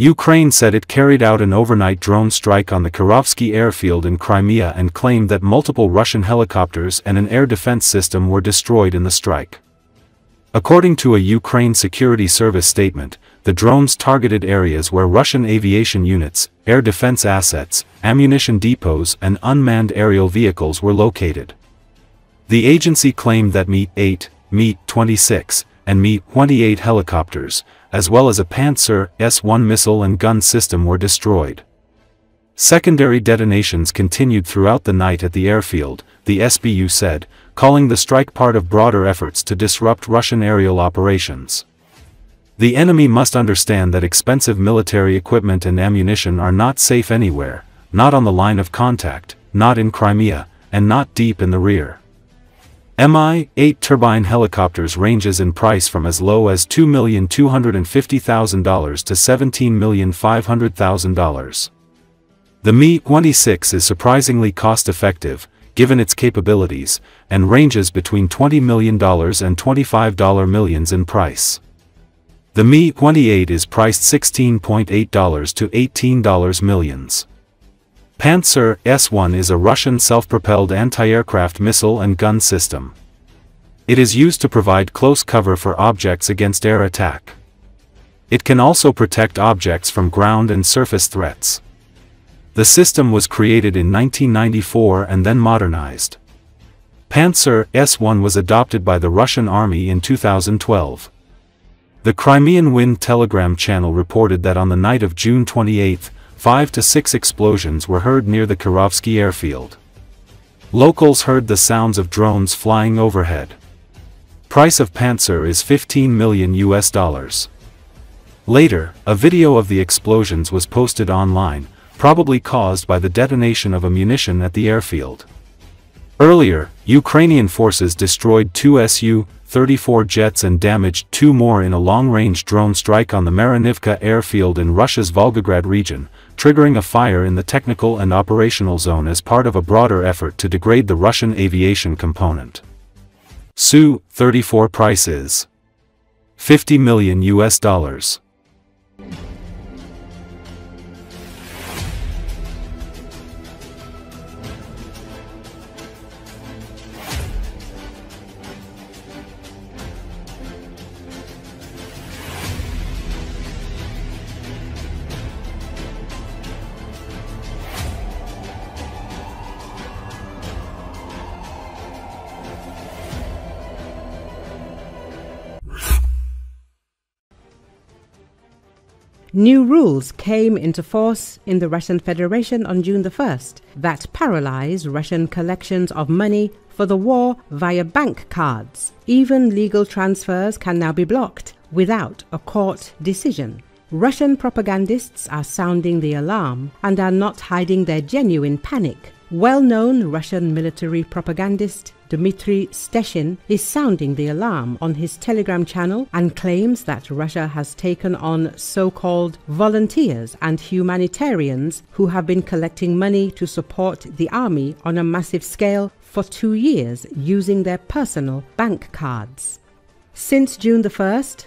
Ukraine said it carried out an overnight drone strike on the Kirovske airfield in Crimea and claimed that multiple Russian helicopters and an air defense system were destroyed in the strike. According to a Ukraine Security Service statement, the drones targeted areas where Russian aviation units, air defense assets, ammunition depots and unmanned aerial vehicles were located. The agency claimed that Mi-8, Mi-26, and Mi-28 helicopters, as well as a Panzer S-1 missile and gun system were destroyed. Secondary detonations continued throughout the night at the airfield, the SBU said, calling the strike part of broader efforts to disrupt Russian aerial operations. The enemy must understand that expensive military equipment and ammunition are not safe anywhere, not on the line of contact, not in Crimea, and not deep in the rear. Mi-8 turbine helicopters ranges in price from as low as $2,250,000 to $17,500,000. The Mi-26 is surprisingly cost-effective, given its capabilities, and ranges between $20 million and $25 millions in price. The Mi-28 is priced $16.8 to $18 millions. Panzer S-1 is a Russian self-propelled anti-aircraft missile and gun system. It is used to provide close cover for objects against air attack. It can also protect objects from ground and surface threats. The system was created in 1994 and then modernized. Panzer S-1 was adopted by the Russian Army in 2012. The Crimean Wind telegram channel reported that on the night of June 28, 5 to 6 explosions were heard near the Kirovske airfield. Locals heard the sounds of drones flying overhead. Price of Panzer is $15 million. Later, a video of the explosions was posted online, probably caused by the detonation of a munition at the airfield. Earlier, Ukrainian forces destroyed 2 Su-34 jets and damaged 2 more in a long-range drone strike on the Marynivka airfield in Russia's Volgograd region, triggering a fire in the technical and operational zone as part of a broader effort to degrade the Russian aviation component. Su-34 price is $50 million. New rules came into force in the Russian Federation on June the 1st that paralyzed Russian collections of money for the war via bank cards. Even legal transfers can now be blocked without a court decision. Russian propagandists are sounding the alarm and are not hiding their genuine panic. Well-known Russian military propagandist Dmitry Steshin is sounding the alarm on his Telegram channel and claims that Russia has taken on so-called volunteers and humanitarians who have been collecting money to support the army on a massive scale for 2 years using their personal bank cards. Since June the 1st,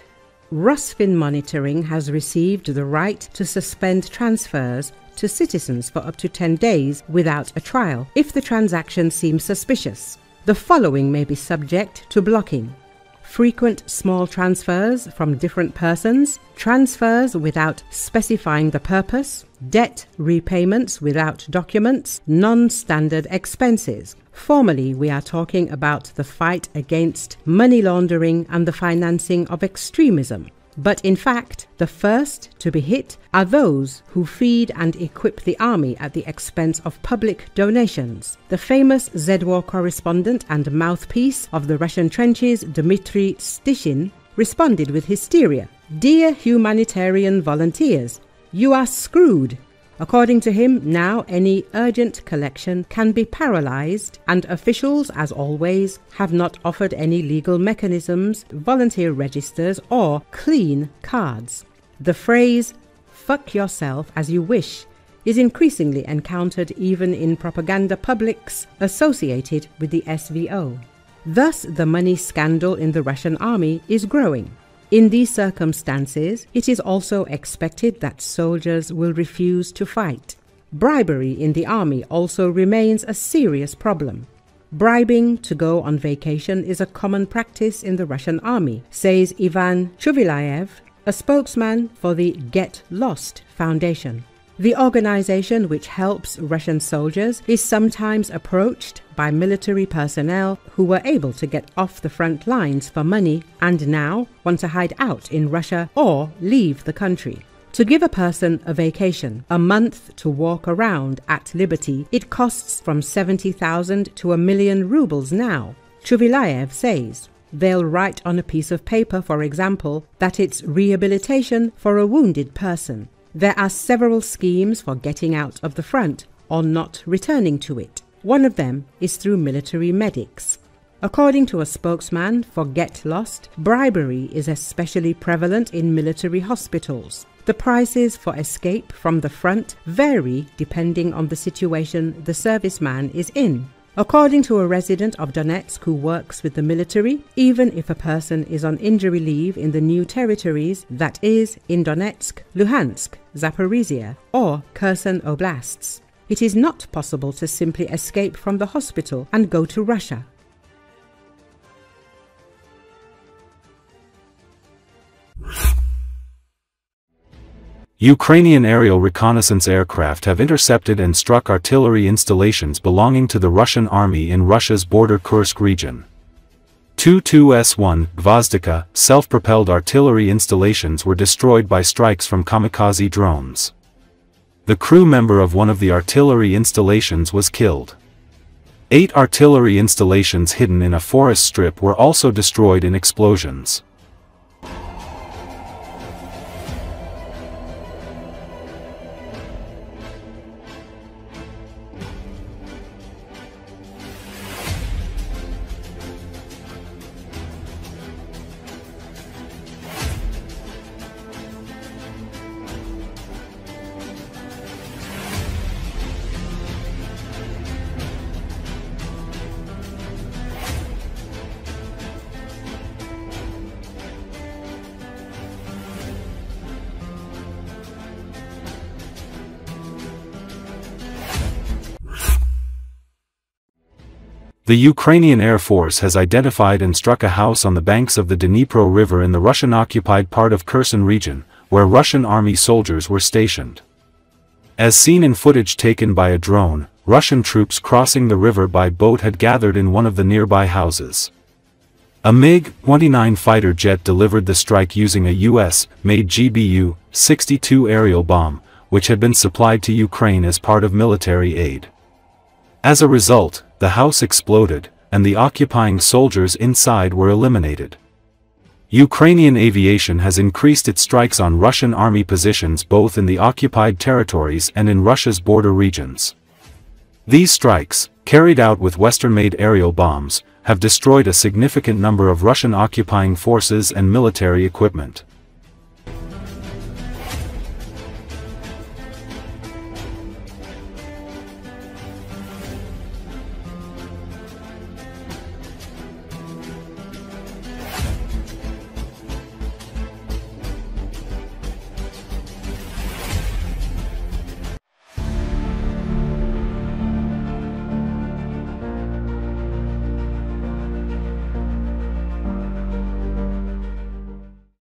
Rusfin Monitoring has received the right to suspend transfers to citizens for up to 10 days without a trial if the transaction seems suspicious. The following may be subject to blocking: frequent small transfers from different persons, transfers without specifying the purpose, debt repayments without documents, non-standard expenses. Formally, we are talking about the fight against money laundering and the financing of extremism. But in fact, the first to be hit are those who feed and equip the army at the expense of public donations. The famous Z-War correspondent and mouthpiece of the Russian trenches, Dmitry Steshin, responded with hysteria. "Dear humanitarian volunteers, you are screwed." According to him, now any urgent collection can be paralyzed, and officials, as always, have not offered any legal mechanisms, volunteer registers, or clean cards. The phrase, "fuck yourself as you wish," is increasingly encountered even in propaganda publics associated with the SVO. Thus, the money scandal in the Russian army is growing. In these circumstances, it is also expected that soldiers will refuse to fight. Bribery in the army also remains a serious problem. Bribing to go on vacation is a common practice in the Russian army, says Ivan Chuvilayev, a spokesman for the Get Lost Foundation. The organization, which helps Russian soldiers, is sometimes approached by military personnel who were able to get off the front lines for money and now want to hide out in Russia or leave the country. To give a person a vacation, a month to walk around at liberty, it costs from 70,000 to 1,000,000 rubles now. Chuvilayev says they'll write on a piece of paper, for example, that it's rehabilitation for a wounded person. There are several schemes for getting out of the front or not returning to it. One of them is through military medics. According to a spokesman for Get Lost, bribery is especially prevalent in military hospitals. The prices for escape from the front vary depending on the situation the serviceman is in. According to a resident of Donetsk who works with the military, even if a person is on injury leave in the new territories, that is, in Donetsk, Luhansk, Zaporizhia, or Kherson oblasts, it is not possible to simply escape from the hospital and go to Russia. Ukrainian aerial reconnaissance aircraft have intercepted and struck artillery installations belonging to the Russian army in Russia's border Kursk region. Tu-2S-1 Gvozdika self-propelled artillery installations were destroyed by strikes from kamikaze drones. The crew member of one of the artillery installations was killed. 8 artillery installations hidden in a forest strip were also destroyed in explosions. The Ukrainian Air Force has identified and struck a house on the banks of the Dnipro River in the Russian-occupied part of Kherson region, where Russian army soldiers were stationed. As seen in footage taken by a drone, Russian troops crossing the river by boat had gathered in one of the nearby houses. A MiG-29 fighter jet delivered the strike using a U.S.-made GBU-62 aerial bomb, which had been supplied to Ukraine as part of military aid. As a result, the house exploded, and the occupying soldiers inside were eliminated. Ukrainian aviation has increased its strikes on Russian army positions both in the occupied territories and in Russia's border regions. These strikes, carried out with Western-made aerial bombs, have destroyed a significant number of Russian occupying forces and military equipment.